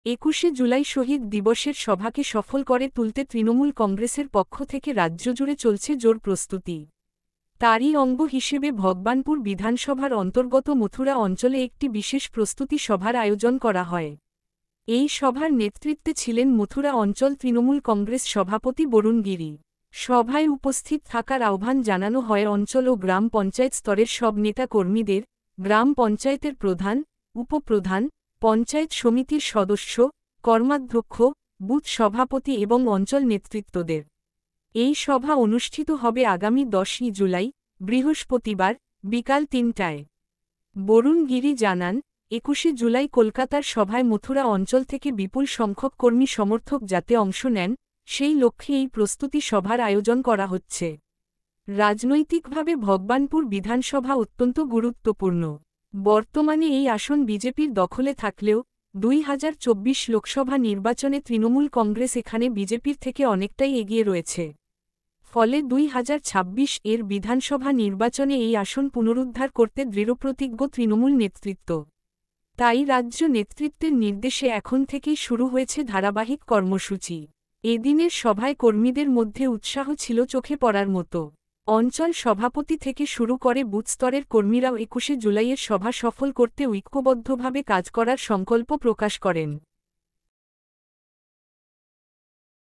২১শে জুলাই শহীদ দিবসের সভাকে সফল করে তুলতে তৃণমূল কংগ্রেসের পক্ষ থেকে রাজ্যজুড়ে চলছে জোর প্রস্তুতি। তারই অঙ্গ হিসেবে ভগবানপুর বিধানসভার অন্তর্গত মথুরা অঞ্চলে একটি বিশেষ প্রস্তুতি সভার আয়োজন করা হয়। এই সভার নেতৃত্বে ছিলেন মথুরা অঞ্চল তৃণমূল কংগ্রেস সভাপতি বরুণ গিরি। সভায় উপস্থিত থাকার আহ্বান জানানো হয় অঞ্চল ও গ্রাম পঞ্চায়েত স্তরের সব নেতা কর্মীদের, গ্রাম পঞ্চায়েতের প্রধান, উপপ্রধান, পঞ্চায়েত সমিতির সদস্য, কর্মাধ্যক্ষ, বুথ সভাপতি এবং অঞ্চল নেতৃত্বদের। এই সভা অনুষ্ঠিত হবে আগামী 10ই জুলাই, বৃহস্পতিবার, বিকাল ৩টায়। বরুণ গিরি জানান, ২১শে জুলাই কলকাতার সভায় মথুরা অঞ্চল থেকে বিপুল সংখ্যক কর্মী সমর্থক যাতে অংশ নেন, সেই লক্ষ্যে এই প্রস্তুতি সভার আয়োজন করা হচ্ছে। রাজনৈতিকভাবে ভগবানপুর বিধানসভা অত্যন্ত গুরুত্বপূর্ণ। বর্তমানে এই আসন বিজেপির দখলে থাকলেও ২০২৪ লোকসভা নির্বাচনে তৃণমূল কংগ্রেস এখানে বিজেপির থেকে অনেকটাই এগিয়ে রয়েছে। ফলে ২০২৬ এর বিধানসভা নির্বাচনে এই আসন পুনরুদ্ধার করতে দৃঢ়প্রতিজ্ঞ তৃণমূল নেতৃত্ব। তাই রাজ্য নেতৃত্বের নির্দেশে এখন থেকেই শুরু হয়েছে ধারাবাহিক কর্মসূচি। এদিনের সভায় কর্মীদের মধ্যে উৎসাহ ছিল চোখে পড়ার মতো। অঞ্চল সভাপতি থেকে শুরু করে বুথ স্তরের কর্মীরাও ২১শে জুলাইয়ের সভা সফল করতে ঐক্যবদ্ধভাবে কাজ করার সংকল্প প্রকাশ করেন।